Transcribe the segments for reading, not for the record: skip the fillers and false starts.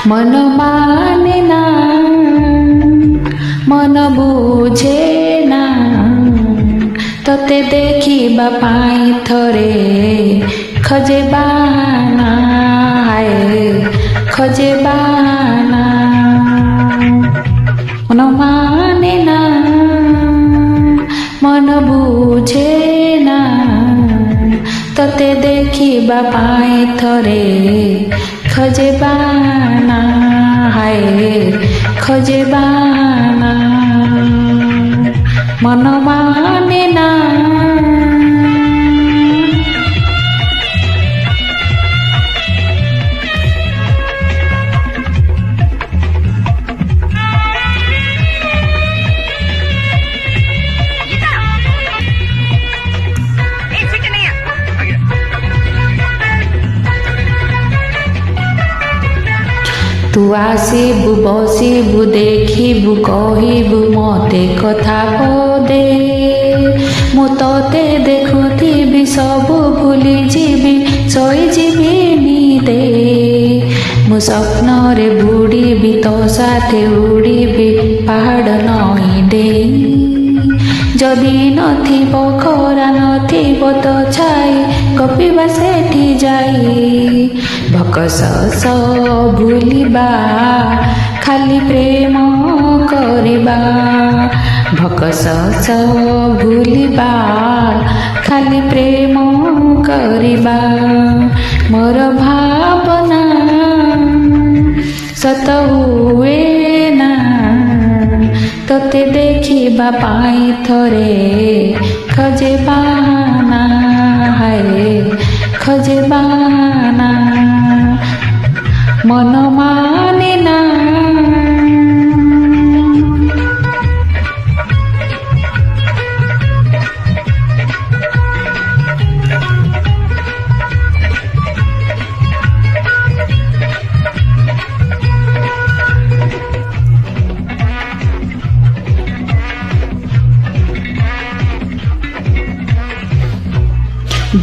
मन माने ना मन बुझे ना तोते देखिबा पाई थरे खोजे बाना हाय खोजे बाना मन माने ना मन बुझे ना तोते देखिबा पाई थरे खोजे बाना हाय खोजे बाना मन माने ना तू आसिबु बसिबु देखिबु कहिबु मते कथा पदे मु तोते देखुथिबि सबु भूली जीवी सोई जीवी निदे मु स्वप्न रे बुड़ीबि तो साथे उड़ीबि पहाड़ नई डेई जदि नथिब खरा नथिब तो छाई कपिबा सेठी जाई भकसस भूलिबा खाली प्रेम करिबा भकसस भूलिबा खाली प्रेम करिबा मोर भावना सत हुए ना तोते देखिबा पाई थरे खोजे बाना हाय खोजे बाना मन माने ना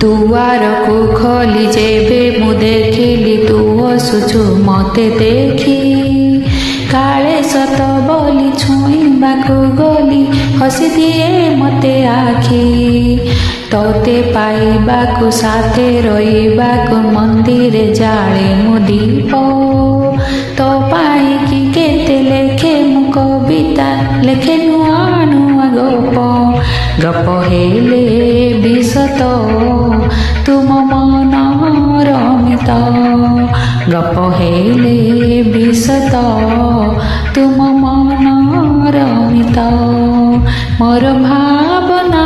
दुआर को खोली जेबे मु देखिली तू हसुछु मते देखी काले सत बोली छुईबाकू गली हसी दिए मते आखी तोते पाइबाकू साथे रहिबाकू मंदिर जाले मु दीप तो पाई कि केते लेखे मु कविता लेखे नुआ नुआ गप हेले बिसत तुम मन रमित गप हेले बिसत तुम मन रमित मोर भावना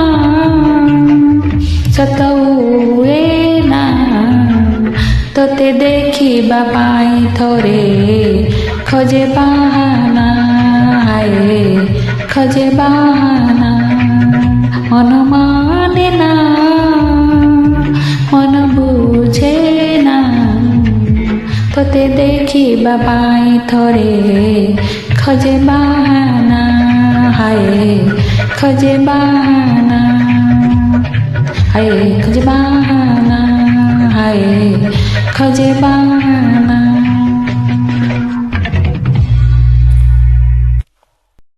सत हुए ना तोते देखिबा पाई थरे खोजे बाना हाय खोजे बाना मन माने ना मन बुझे ना तोते देखिबा पाई थरे खोजे बाना हाय खोजे बाना हाय खोजे बाना हाय खोजे बाना।